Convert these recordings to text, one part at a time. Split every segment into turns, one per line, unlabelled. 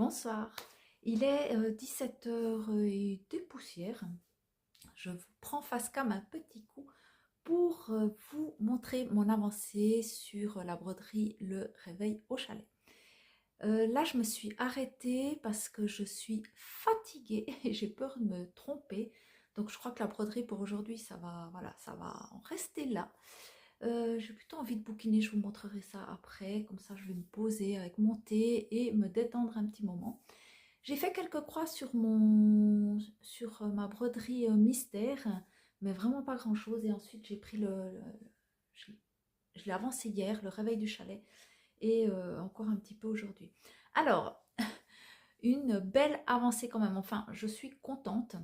Bonsoir, il est 17h et des poussières. Je vous prends face cam un petit coup pour vous montrer mon avancée sur la broderie Le Réveil au Chalet. Là, je me suis arrêtée parce que je suis fatiguée et j'ai peur de me tromper. Donc, je crois que la broderie pour aujourd'hui, ça va, voilà, ça va en rester là. J'ai plutôt envie de bouquiner, je vous montrerai ça après. Comme ça, je vais me poser avec mon thé et me détendre un petit moment. J'ai fait quelques croix sur ma broderie mystère, mais vraiment pas grand chose. Et ensuite j'ai pris je l'ai avancé hier, le réveil du chalet, et encore un petit peu aujourd'hui. Alors, une belle avancée quand même. Enfin, je suis contente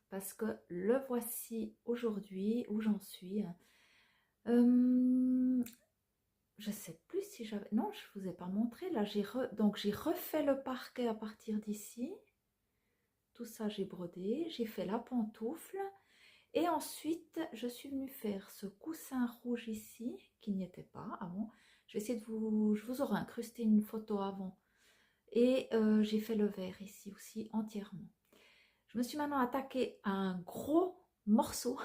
parce que le voici aujourd'hui où j'en suis. Je sais plus si j'avais... Non, je vous ai pas montré. Là, donc j'ai refait le parquet à partir d'ici. Tout ça, j'ai brodé, j'ai fait la pantoufle et ensuite, je suis venue faire ce coussin rouge ici, qui n'y était pas avant. Je vais essayer je vous aurai incrusté une photo avant. Et j'ai fait le vert ici aussi entièrement. Je me suis maintenant attaquée à un gros morceau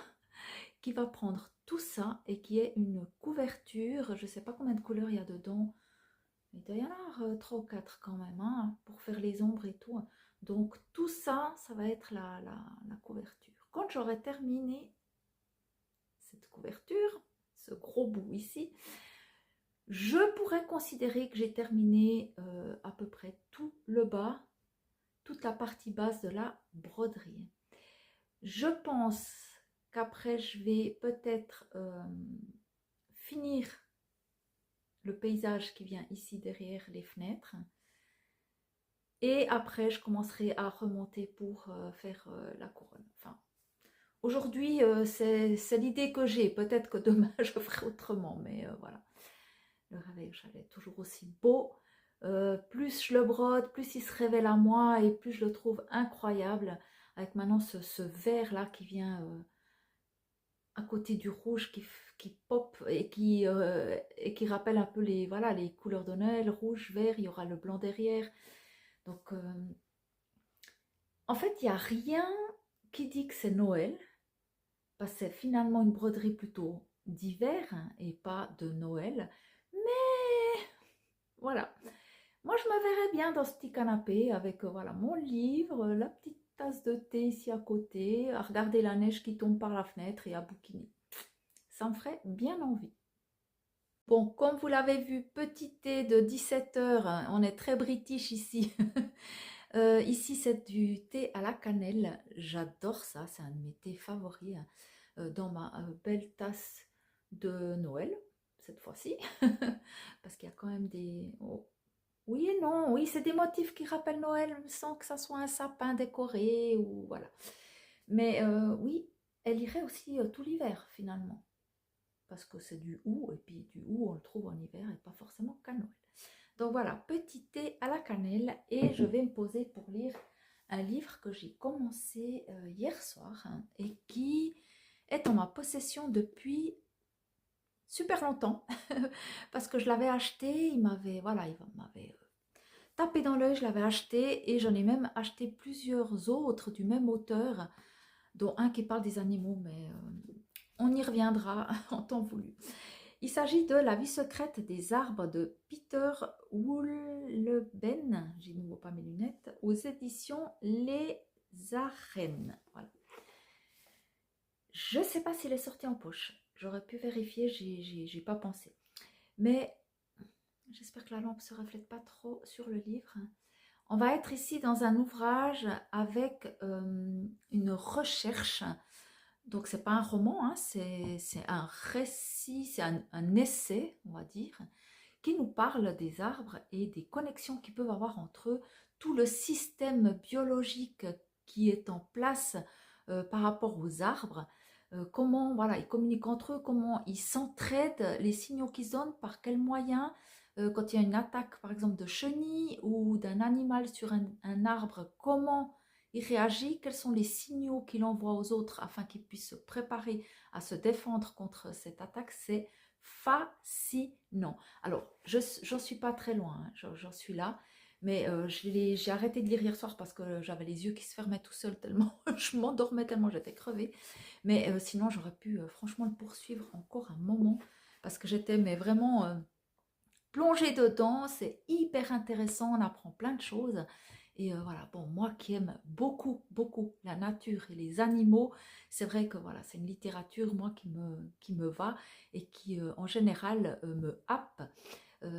qui va prendre tout ça et qui est une couverture. Je ne sais pas combien de couleurs il y a dedans. Il doit y en avoir 3 ou 4 quand même, hein, pour faire les ombres et tout. Donc tout ça, ça va être la couverture. Quand j'aurai terminé cette couverture, ce gros bout ici, je pourrais considérer que j'ai terminé à peu près tout le bas, toute la partie basse de la broderie. Je pense qu'après, je vais peut-être finir le paysage qui vient ici derrière les fenêtres. Et après, je commencerai à remonter pour faire la couronne. Enfin, aujourd'hui, c'est l'idée que j'ai. Peut-être que demain, je ferai autrement. Mais voilà, le réveil au chalet est toujours aussi beau. Plus je le brode, plus il se révèle à moi et plus je le trouve incroyable. Avec maintenant ce vert-là qui vient à côté du rouge qui pop et qui rappelle un peu voilà, les couleurs de Noël. Rouge, vert, il y aura le blanc derrière. Donc... en fait, il n'y a rien qui dit que c'est Noël, parce que c'est finalement une broderie plutôt d'hiver et pas de Noël. Mais voilà, moi je me verrais bien dans ce petit canapé avec voilà, mon livre, la petite tasse de thé ici à côté, à regarder la neige qui tombe par la fenêtre et à bouquiner. Ça me ferait bien envie. Bon, comme vous l'avez vu, petit thé de 17h, hein, on est très british ici. Ici, c'est du thé à la cannelle. J'adore ça, c'est un de mes thés favoris, hein, dans ma belle tasse de Noël, cette fois-ci. Parce qu'il y a quand même des... oh, oui et non, oui, c'est des motifs qui rappellent Noël sans que ça soit un sapin décoré ou voilà. Mais oui, elle irait aussi tout l'hiver finalement. Parce que c'est du hou, et puis du hou, on le trouve en hiver et pas forcément qu'à Noël. Donc voilà, petit thé à la cannelle et je vais me poser pour lire un livre que j'ai commencé hier soir, hein, et qui est en ma possession depuis super longtemps parce que je l'avais acheté, il m'avait tapé dans l'œil, je l'avais acheté et j'en ai même acheté plusieurs autres du même auteur, dont un qui parle des animaux, mais on y reviendra en temps voulu. Il s'agit de La vie secrète des arbres de Peter Wohlleben, j'ai de nouveau pas mes lunettes, aux éditions Les Arènes. Voilà. Je ne sais pas s'il est sorti en poche. J'aurais pu vérifier, j'ai pas pensé. Mais j'espère que la lampe ne se reflète pas trop sur le livre. On va être ici dans un ouvrage avec une recherche. Donc, ce n'est pas un roman, hein, c'est un récit, c'est un essai, on va dire, qui nous parle des arbres et des connexions qu'ils peuvent avoir entre eux, tout le système biologique qui est en place par rapport aux arbres, comment voilà, ils communiquent entre eux, comment ils s'entraident, les signaux qu'ils se donnent, par quels moyens, quand il y a une attaque par exemple de chenilles ou d'un animal sur un arbre, comment il réagit, quels sont les signaux qu'il envoie aux autres afin qu'ils puissent se préparer à se défendre contre cette attaque. C'est fascinant. Alors, j'en suis pas très loin, hein, j'en suis là, Mais j'ai arrêté de lire hier soir parce que j'avais les yeux qui se fermaient tout seuls tellement je m'endormais tellement j'étais crevée. Mais sinon, j'aurais pu franchement le poursuivre encore un moment parce que j'étais mais vraiment plongée dedans. C'est hyper intéressant, on apprend plein de choses. Et voilà, bon, moi qui aime beaucoup, beaucoup la nature et les animaux, c'est vrai que voilà, c'est une littérature, moi, qui me va et qui, en général, me happe.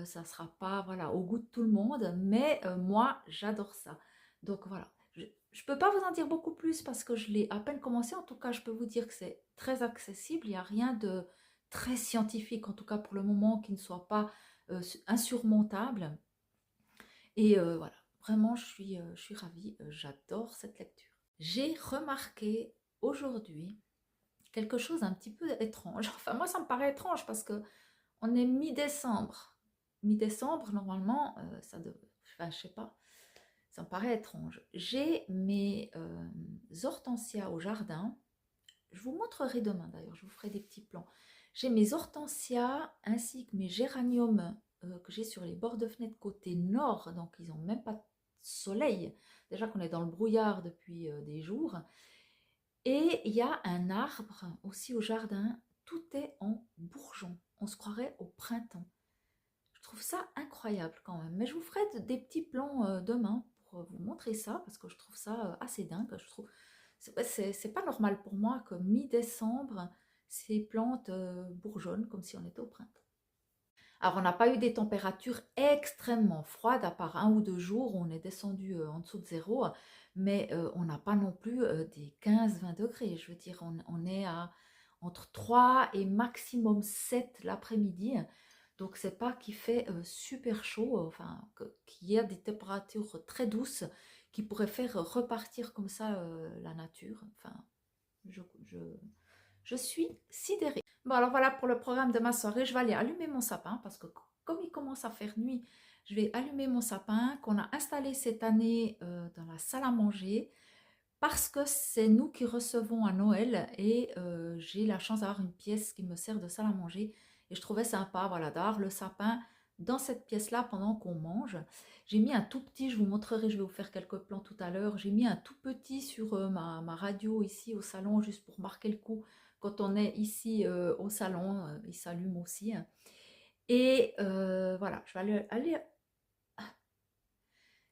Ça ne sera pas voilà, au goût de tout le monde, mais moi, j'adore ça. Donc voilà, je ne peux pas vous en dire beaucoup plus parce que je l'ai à peine commencé. En tout cas, je peux vous dire que c'est très accessible. Il n'y a rien de très scientifique, en tout cas pour le moment, qui ne soit pas insurmontable. Et voilà, vraiment, je suis ravie. J'adore cette lecture. J'ai remarqué aujourd'hui quelque chose un petit peu étrange. Enfin, moi, ça me paraît étrange parce que on est mi-décembre. Mi-décembre, normalement, ça devrait... Enfin, je sais pas, ça me paraît étrange. J'ai mes hortensias au jardin. Je vous montrerai demain d'ailleurs, je vous ferai des petits plans. J'ai mes hortensias ainsi que mes géraniums que j'ai sur les bords de fenêtre côté nord. Donc, ils n'ont même pas de soleil. Déjà qu'on est dans le brouillard depuis des jours. Et il y a un arbre aussi au jardin. Tout est en bourgeon. On se croirait au printemps. Je trouve ça incroyable quand même. Mais je vous ferai des petits plans demain pour vous montrer ça parce que je trouve ça assez dingue. Je trouve c'est pas normal pour moi que mi-décembre, ces plantes bourgeonnent comme si on était au printemps. Alors, on n'a pas eu des températures extrêmement froides, à part 1 ou 2 jours où on est descendu en dessous de zéro, mais on n'a pas non plus des 15-20 degrés. Je veux dire, on est à entre 3 et maximum 7 l'après-midi. Donc, c'est pas qu'il fait super chaud, enfin, qu'il y a des températures très douces qui pourraient faire repartir comme ça la nature. Enfin, je, je, je suis sidérée. Bon, alors voilà pour le programme de ma soirée. Je vais aller allumer mon sapin parce que comme il commence à faire nuit, je vais allumer mon sapin qu'on a installé cette année dans la salle à manger parce que c'est nous qui recevons à Noël et j'ai la chance d'avoir une pièce qui me sert de salle à manger et je trouvais sympa voilà, d'avoir le sapin dans cette pièce-là pendant qu'on mange. J'ai mis un tout petit, je vous montrerai, je vais vous faire quelques plans tout à l'heure, j'ai mis un tout petit sur ma radio ici au salon juste pour marquer le coup. Quand on est ici au salon, il s'allume aussi. Et voilà, je vais aller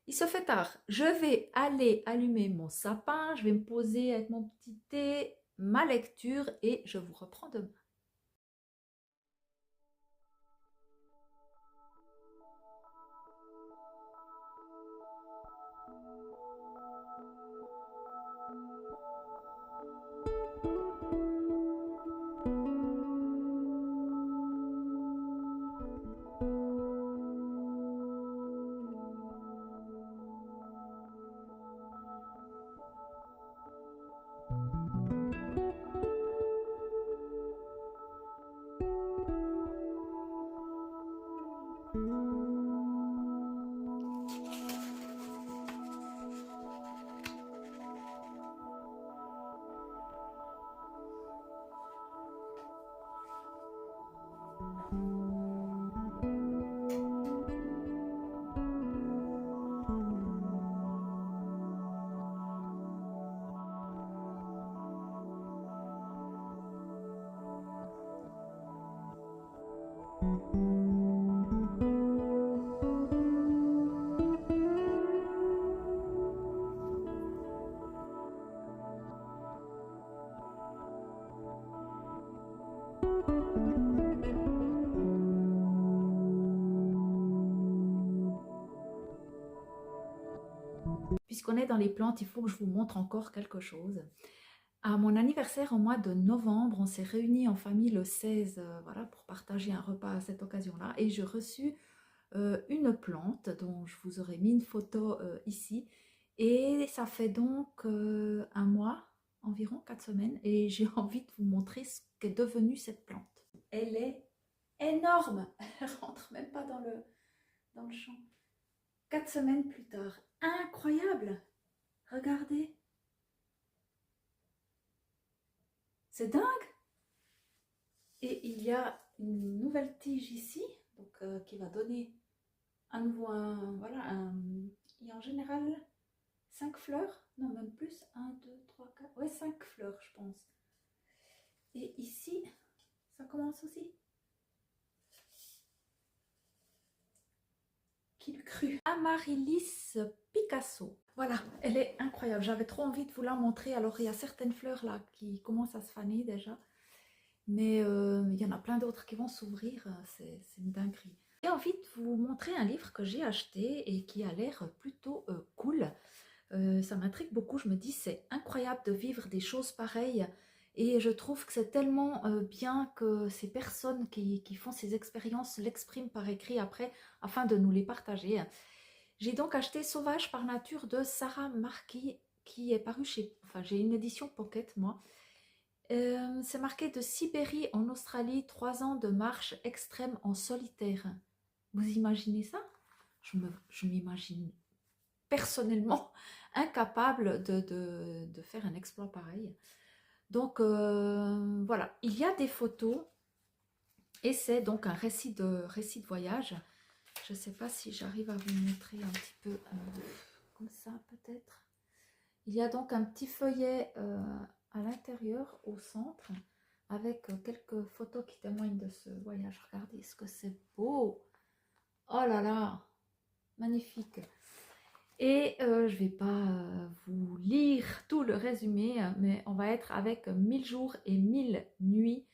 il se fait tard. Je vais aller allumer mon sapin. Je vais me poser avec mon petit thé, ma lecture et je vous reprends demain. Puisqu'on est dans les plantes, il faut que je vous montre encore quelque chose. À mon anniversaire au mois de novembre, on s'est réunis en famille le 16, voilà, pour partager un repas à cette occasion-là. Et j'ai reçu une plante dont je vous aurais mis une photo ici. Et ça fait donc 1 mois, environ 4 semaines. Et j'ai envie de vous montrer ce qu'est devenue cette plante. Elle est énorme. Elle rentre même pas dans le champ. 4 semaines plus tard. Incroyable. Regardez. C'est dingue. Et il y a une nouvelle tige ici, donc, qui va donner à nouveau voilà, il y a en général 5 fleurs, non même plus, un 2 3 4 ouais 5 fleurs je pense. Et ici, ça commence aussi. Qui l'eût cru? Amaryllis Picasso. Voilà, elle est incroyable. J'avais trop envie de vous la montrer. Alors, il y a certaines fleurs là qui commencent à se faner déjà. Mais il y en a plein d'autres qui vont s'ouvrir. C'est une dinguerie. J'ai envie de vous montrer un livre que j'ai acheté et qui a l'air plutôt cool. Ça m'intrigue beaucoup. Je me dis, c'est incroyable de vivre des choses pareilles. Et je trouve que c'est tellement bien que ces personnes qui font ces expériences l'expriment par écrit après, afin de nous les partager. J'ai donc acheté Sauvage par nature de Sarah Marquis, qui est paru chez... Enfin, j'ai une édition pocket, moi. C'est marqué de Sibérie en Australie, 3 ans de marche extrême en solitaire. Vous imaginez ça? Je m'imagine personnellement incapable de faire un exploit pareil. Donc voilà, il y a des photos et c'est donc un récit de voyage. Je ne sais pas si j'arrive à vous montrer un petit peu comme ça peut-être. Il y a donc un petit feuillet à l'intérieur, au centre, avec quelques photos qui témoignent de ce voyage. Regardez ce que c'est beau! Oh là là! Magnifique! Et je ne vais pas vous lire tout le résumé, mais on va être avec 1000 jours et 1000 nuits.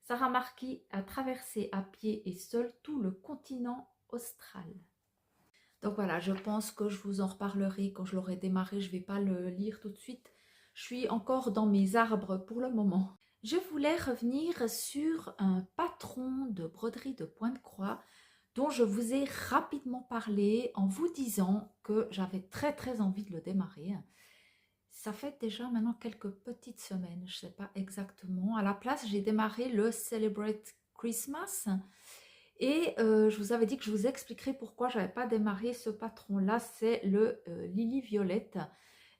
Sarah Marquis a traversé à pied et seule tout le continent austral. Donc voilà, je pense que je vous en reparlerai quand je l'aurai démarré. Je ne vais pas le lire tout de suite. Je suis encore dans mes arbres pour le moment. Je voulais revenir sur un patron de broderie de Pointe-Croix dont je vous ai rapidement parlé en vous disant que j'avais très envie de le démarrer. Ça fait déjà maintenant quelques petites semaines, je ne sais pas exactement. À la place, j'ai démarré le Celebrate Christmas. Et je vous avais dit que je vous expliquerai pourquoi je n'avais pas démarré ce patron-là. C'est le Lily Violette.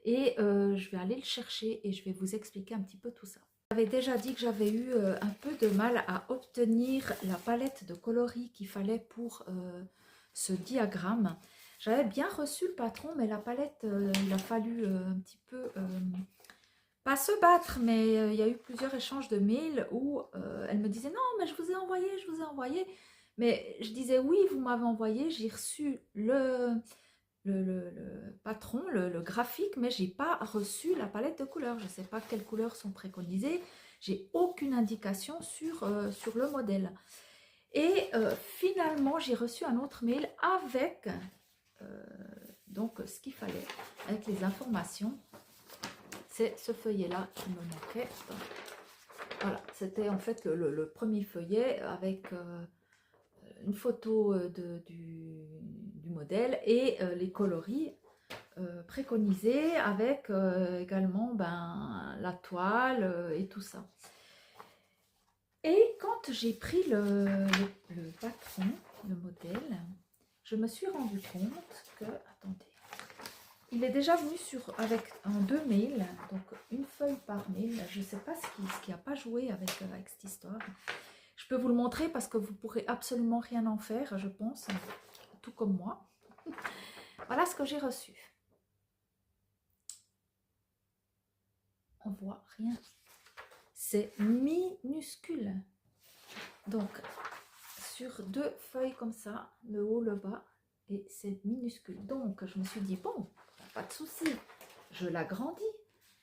Et je vais aller le chercher et je vais vous expliquer un petit peu tout ça. J'avais déjà dit que j'avais eu un peu de mal à obtenir la palette de coloris qu'il fallait pour ce diagramme. J'avais bien reçu le patron, mais la palette, il a fallu un petit peu, pas se battre, mais il y a eu plusieurs échanges de mails où elle me disait « Non, mais je vous ai envoyé, je vous ai envoyé ». Mais je disais « Oui, vous m'avez envoyé, j'ai reçu le patron, le graphique, mais j'ai pas reçu la palette de couleurs. Je ne sais pas quelles couleurs sont préconisées. J'ai aucune indication sur le modèle. Et finalement, j'ai reçu un autre mail avec donc ce qu'il fallait, avec les informations. C'est ce feuillet-là qui me manquait. Donc, voilà, c'était en fait le premier feuillet avec une photo du modèle et les coloris préconisés avec également la toile et tout ça. Et quand j'ai pris le patron, le modèle, je me suis rendu compte que, attendez, il est déjà venu en 2 mails, donc une feuille par mail. Je ne sais pas ce qui n'a pas joué avec cette histoire. Je peux vous le montrer parce que vous ne pourrez absolument rien en faire, je pense, tout comme moi. Voilà ce que j'ai reçu. On voit rien. C'est minuscule. Donc, sur 2 feuilles comme ça, le haut, le bas, et c'est minuscule. Donc, je me suis dit, bon, pas de souci, je l'agrandis.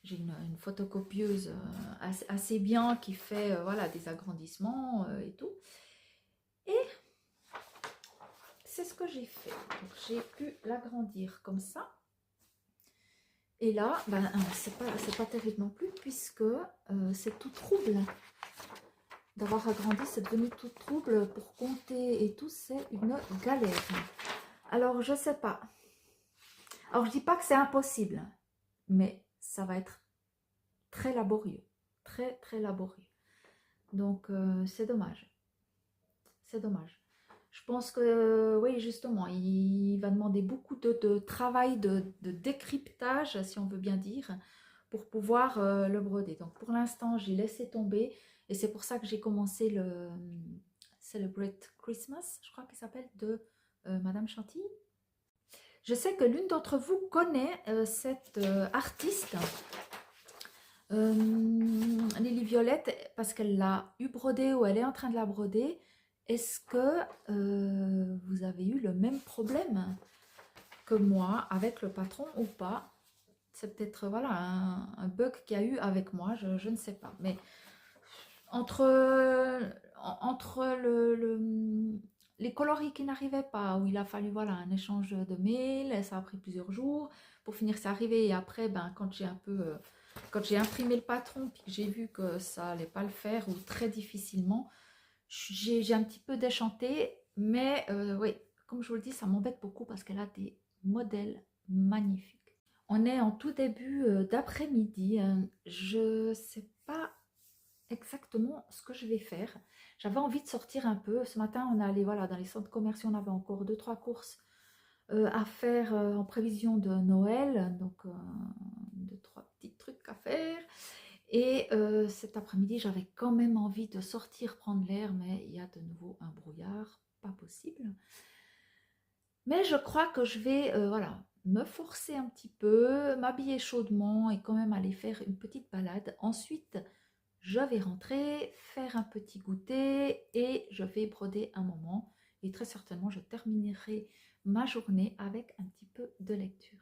J'ai une photocopieuse assez bien qui fait voilà, des agrandissements et tout. Et c'est ce que j'ai fait. J'ai pu l'agrandir comme ça. Et là, c'est pas terrible non plus puisque c'est tout trouble. D'avoir agrandi, c'est devenu tout trouble pour compter et tout, c'est une galère. Alors, je sais pas. Alors, je dis pas que c'est impossible, mais ça va être très laborieux. Très laborieux. Donc, c'est dommage. C'est dommage. Je pense que, oui, justement, il va demander beaucoup de travail, de décryptage, si on veut bien dire, pour pouvoir le broder. Donc, pour l'instant, j'ai laissé tomber. Et c'est pour ça que j'ai commencé le Celebrate Christmas, je crois qu'il s'appelle, de Madame Chantilly. Je sais que l'une d'entre vous connaît cette artiste, Lily Violette, parce qu'elle l'a eu brodée ou elle est en train de la broder. Est-ce que vous avez eu le même problème que moi avec le patron ou pas? C'est peut-être voilà, un bug qu'il y a eu avec moi, je ne sais pas. Mais entre, entre les coloris qui n'arrivaient pas, où il a fallu voilà, un échange de mails, et ça a pris plusieurs jours. Pour finir, c'est arrivé. Et après, ben, quand j'ai un peu, quand j'ai imprimé le patron, puis que j'ai vu que ça allait pas le faire, ou très difficilement, j'ai un petit peu déchanté. Mais oui, comme je vous le dis, ça m'embête beaucoup parce qu'elle a des modèles magnifiques. On est en tout début d'après-midi. Je sais pas exactement ce que je vais faire. J'avais envie de sortir un peu. Ce matin, on est allé voilà, dans les centres commerciaux, on avait encore 2-3 courses à faire en prévision de Noël. Donc, 2-3 petits trucs à faire. Et cet après-midi, j'avais quand même envie de sortir prendre l'air, mais il y a de nouveau un brouillard, pas possible. Mais je crois que je vais voilà, me forcer un petit peu, m'habiller chaudement et quand même aller faire une petite balade. Ensuite, je vais rentrer, faire un petit goûter et je vais broder un moment. Et très certainement, je terminerai ma journée avec un petit peu de lecture.